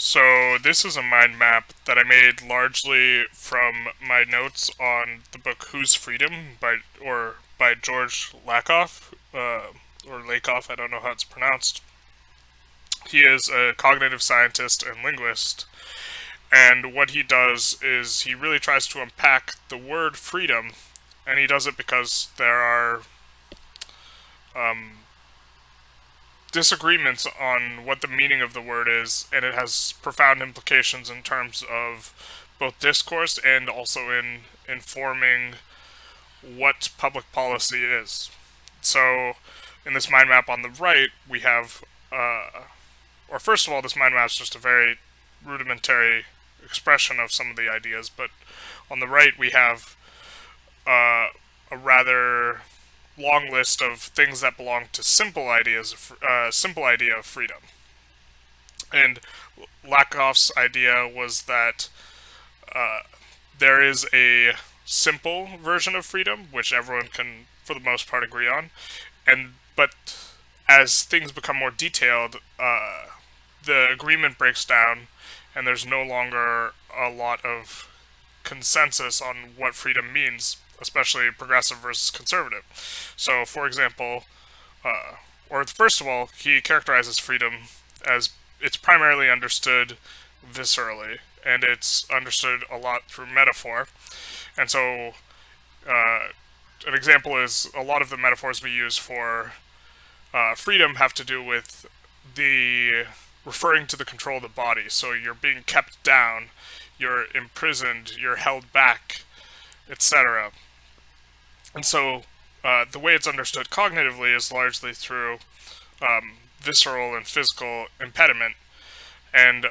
So this is a mind map that I made largely from my notes on the book Whose Freedom by George Lakoff or Lakoff. I don't know how it's pronounced. He is a cognitive scientist and linguist, and what he does is he really tries to unpack the word freedom, and he does it because there are um, disagreements on what the meaning of the word is, and it has profound implications in terms of both discourse and also in informing what public policy is. So, in this mind map on the right, we have, or first of all, this mind map is just a very rudimentary expression of some of the ideas, but on the right, we have a rather long list of things that belong to simple idea of freedom. And Lakoff's idea was that there is a simple version of freedom, which everyone can, for the most part, agree on, and but as things become more detailed, the agreement breaks down, and there's no longer a lot of consensus on what freedom means, especially progressive versus conservative. So, for example, or first of all, he characterizes freedom as it's primarily understood viscerally, and it's understood a lot through metaphor. And so, uh, an example is a lot of the metaphors we use for freedom have to do with the referring to the control of the body. So you're being kept down, you're imprisoned, you're held back, etc. And so the way it's understood cognitively is largely through visceral and physical impediment. And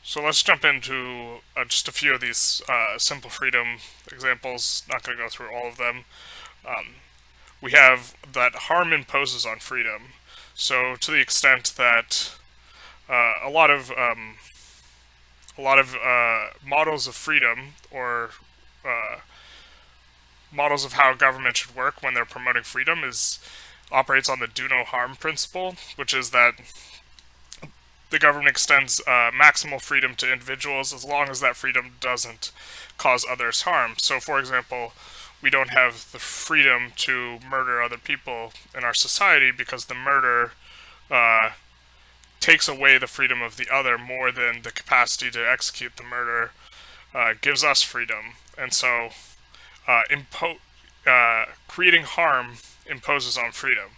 so let's jump into just a few of these simple freedom examples. Not going to go through all of them. We have that harm imposes on freedom. So to the extent that a lot of models of freedom or uh, models of how government should work when they're promoting freedom is operates on the do no harm principle, which is that the government extends maximal freedom to individuals as long as that freedom doesn't cause others harm. So, for example, we don't have the freedom to murder other people in our society because the murder uh, takes away the freedom of the other more than the capacity to execute the murder gives us freedom. And so, creating harm imposes on freedom.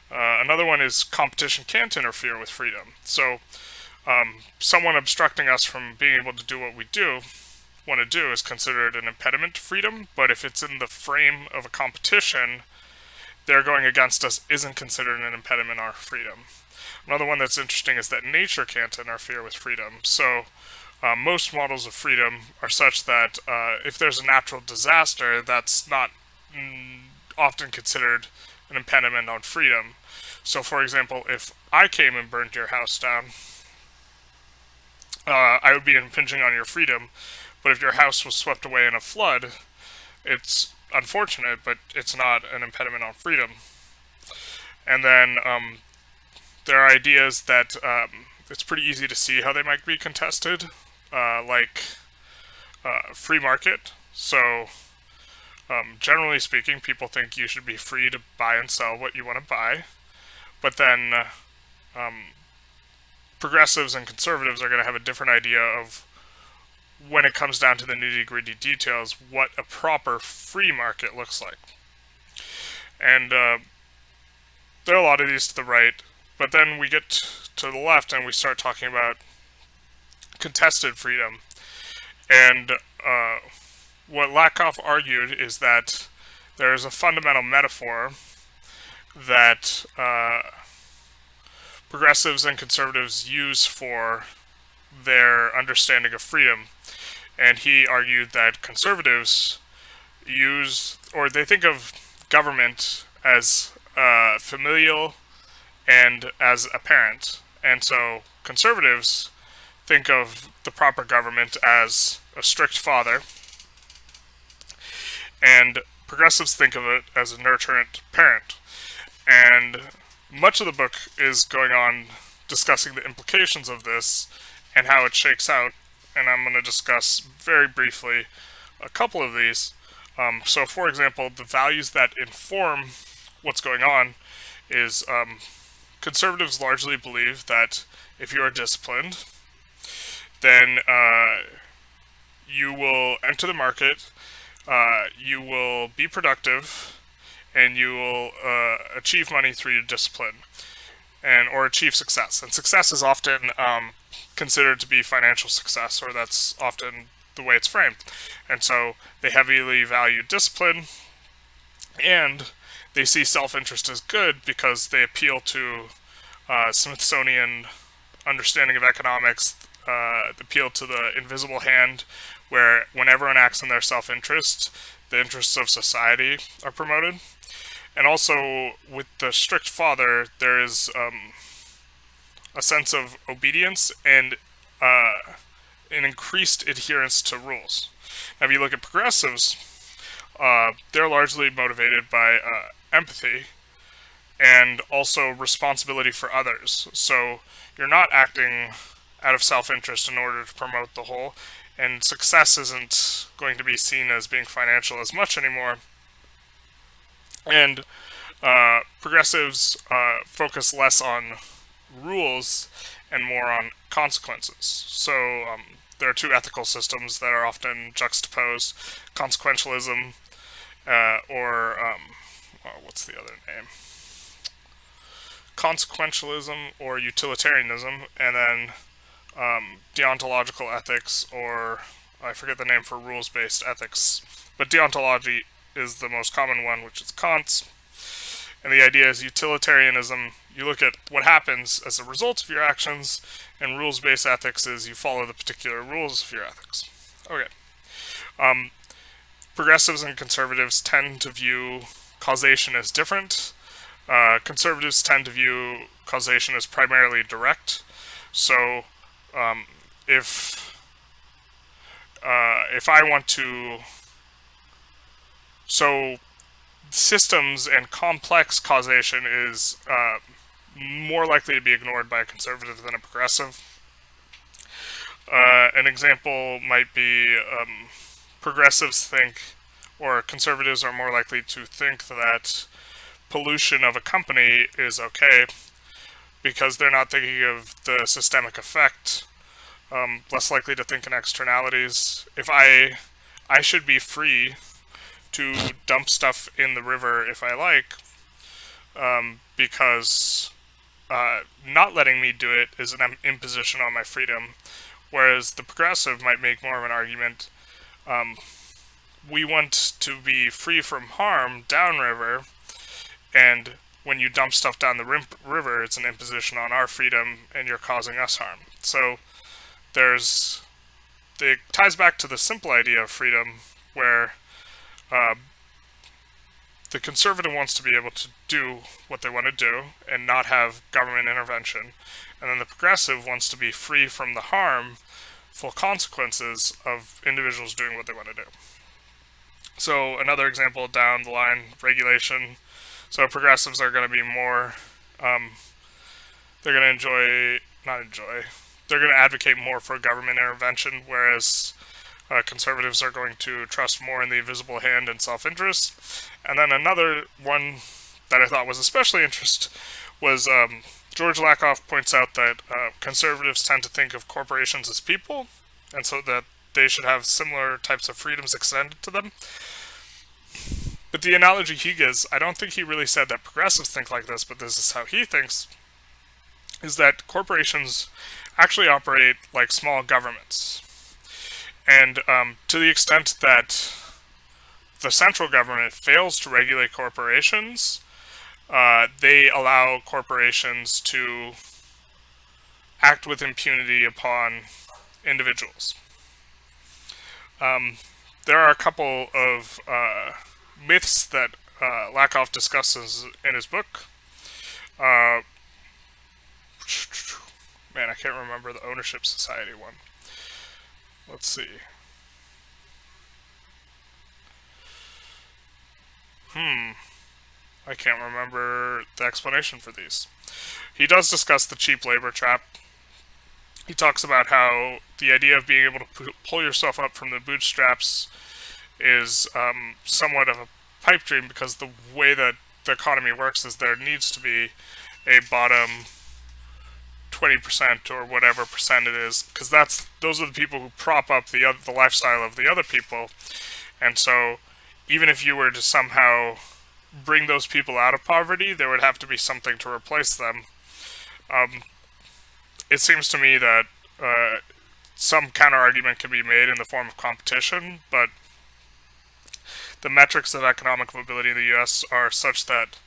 Another one is competition can't interfere with freedom. So, someone obstructing us from being able to do what we want to do is considered an impediment to freedom. But if it's in the frame of a competition, they're going against us isn't considered an impediment to our freedom. Another one that's interesting is that nature can't interfere with freedom. So, most models of freedom are such that if there's a natural disaster, that's not often considered an impediment on freedom. So, for example, if I came and burned your house down, I would be impinging on your freedom. But if your house was swept away in a flood, it's unfortunate, but it's not an impediment on freedom. And then there are ideas that it's pretty easy to see how they might be contested, like free market. So, generally speaking, people think you should be free to buy and sell what you want to buy. But then progressives and conservatives are going to have a different idea of when it comes down to the nitty gritty details, what a proper free market looks like. And there are a lot of these to the right, but then we get to the left and we start talking about contested freedom. And what Lakoff argued is that there is a fundamental metaphor that progressives and conservatives use for their understanding of freedom. And he argued that conservatives use, or they think of government as familial and as a parent. And so conservatives think of the proper government as a strict father, and progressives think of it as a nurturant parent. And much of the book is going on discussing the implications of this and how it shakes out. And I'm going to discuss very briefly a couple of these. So, for example, the values that inform what's going on is conservatives largely believe that if you are disciplined, then you will enter the market, you will be productive, and you will achieve money through your discipline, and or achieve success. And success is often considered to be financial success, or that's often the way it's framed. And so they heavily value discipline, and they see self-interest as good because they appeal to Smithsonian understanding of economics, appeal to the invisible hand, where when everyone acts in their self-interest, the interests of society are promoted. And also, with the strict father, there is a sense of obedience and an increased adherence to rules. Now, if you look at progressives, they're largely motivated by empathy and also responsibility for others. So you're not acting out of self-interest in order to promote the whole, and success isn't going to be seen as being financial as much anymore. And progressives focus less on rules and more on consequences. So there are two ethical systems that are often juxtaposed: consequentialism, what's the other name? Consequentialism or utilitarianism, and then deontological ethics, or I forget the name for rules-based ethics, but deontology is the most common one, which is Kant's. And the idea is utilitarianism, you look at what happens as a result of your actions, and rules-based ethics is you follow the particular rules of your ethics. Okay. Progressives and conservatives tend to view causation as different. Conservatives tend to view causation as primarily direct. So, if I want to, so systems and complex causation is more likely to be ignored by a conservative than a progressive. An example might be progressives think, or conservatives are more likely to think that pollution of a company is okay because they're not thinking of the systemic effect, less likely to think in externalities. If I should be free to dump stuff in the river if I like, because not letting me do it is an imposition on my freedom. Whereas the progressive might make more of an argument, we want to be free from harm downriver, and when you dump stuff down the river, it's an imposition on our freedom, and you're causing us harm. So it ties back to the simple idea of freedom, where the conservative wants to be able to do what they want to do and not have government intervention, and then the progressive wants to be free from the harmful consequences of individuals doing what they want to do. So another example down the line, regulation. So progressives are going to be more, they're going to they're going to advocate more for government intervention, whereas conservatives are going to trust more in the invisible hand and self-interest. And then another one that I thought was especially interesting was George Lakoffs points out that conservatives tend to think of corporations as people, and so that they should have similar types of freedoms extended to them. But the analogy he gives, I don't think he really said that progressives think like this, but this is how he thinks, is that corporations actually operate like small governments. And to the extent that the central government fails to regulate corporations, they allow corporations to act with impunity upon individuals. There are a couple of myths that Lakoff discusses in his book. Man, I can't remember the ownership society one. Let's see. I can't remember the explanation for these. he does discuss the cheap labor trap. He talks about how the idea of being able to pull yourself up from the bootstraps is somewhat of a pipe dream, because the way that the economy works is there needs to be a bottom 20% or whatever percent it is, because those are the people who prop up the lifestyle of the other people. And so even if you were to somehow bring those people out of poverty, there would have to be something to replace them. It seems to me that some counter argument can be made in the form of competition, but the metrics of economic mobility in the U.S. are such that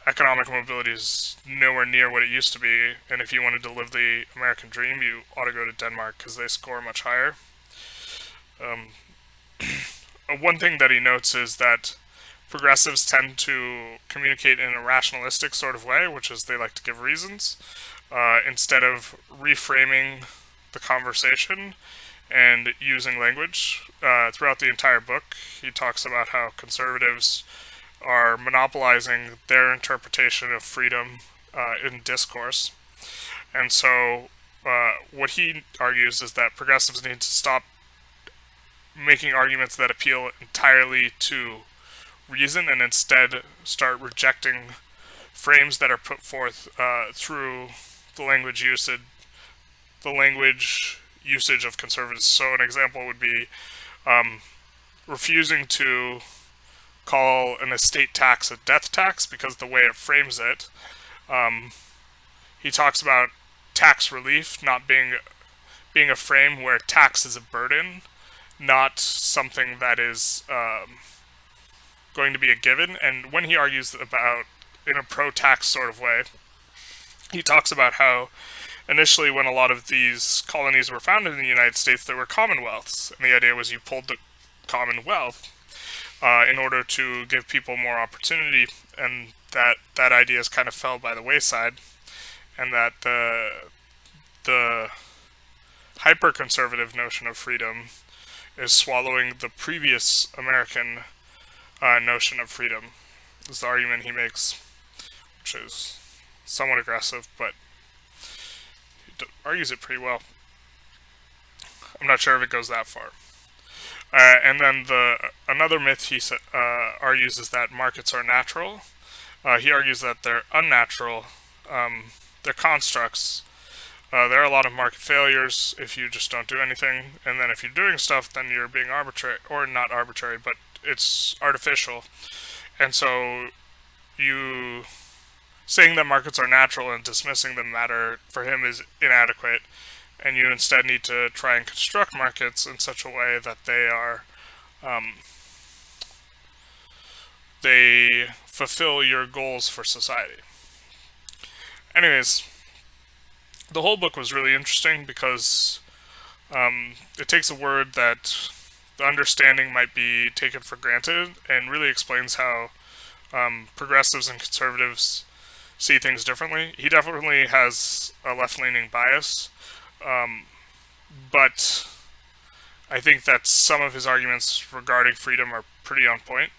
economic mobility is nowhere near what it used to be. And if you wanted to live the American dream, you ought to go to Denmark because they score much higher. One thing that he notes is that progressives tend to communicate in a rationalistic sort of way, which is they like to give reasons, instead of reframing the conversation and using language. Throughout the entire book, he talks about how conservatives are monopolizing their interpretation of freedom in discourse. And so what he argues is that progressives need to stop making arguments that appeal entirely to reason and instead start rejecting frames that are put forth through the language usage of conservatives. So an example would be refusing to call an estate tax a death tax because the way it frames it, he talks about tax relief not being a frame where tax is a burden, not something that is going to be a given. And when he argues about in a pro-tax sort of way, he talks about how initially when a lot of these colonies were founded in the United States, there were commonwealths, and the idea was you pulled the commonwealth in order to give people more opportunity, and that idea has kind of fell by the wayside, and that the hyper-conservative notion of freedom is swallowing the previous American notion of freedom. Is the argument he makes, which is somewhat aggressive, but he argues it pretty well. I'm not sure if it goes that far. And then another myth he argues is that markets are natural. He argues that they're unnatural. They're constructs. There are a lot of market failures if you just don't do anything, and then if you're doing stuff, then you're being arbitrary, or not arbitrary, but it's artificial. And so you saying that markets are natural and dismissing them matter for him is inadequate, and you instead need to try and construct markets in such a way that they fulfill your goals for society. Anyways, the whole book was really interesting because it takes a word that the understanding might be taken for granted and really explains how progressives and conservatives see things differently. He definitely has a left-leaning bias, but I think that some of his arguments regarding freedom are pretty on point,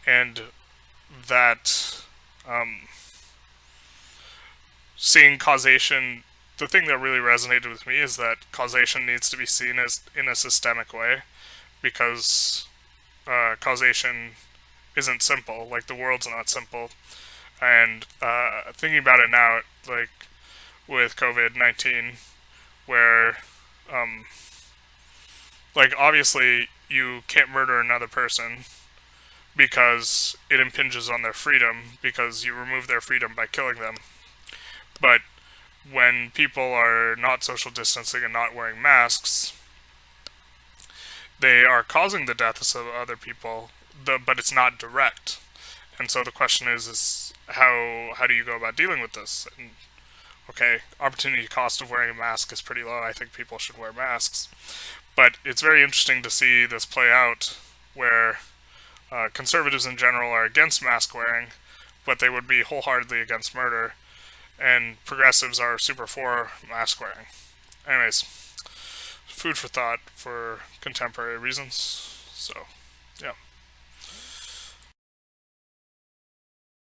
and that seeing causation, the thing that really resonated with me is that causation needs to be seen as in a systemic way, because causation isn't simple. Like, the world's not simple. And thinking about it now, like with COVID-19, where like obviously you can't murder another person because it impinges on their freedom, because you remove their freedom by killing them. But when people are not social distancing and not wearing masks, they are causing the deaths of other people, but it's not direct. And so the question is how do you go about dealing with this? And okay, opportunity cost of wearing a mask is pretty low. I think people should wear masks. But it's very interesting to see this play out, where conservatives in general are against mask wearing, but they would be wholeheartedly against murder, and progressives are super for mask wearing. Anyways, food for thought for contemporary reasons. So, yeah.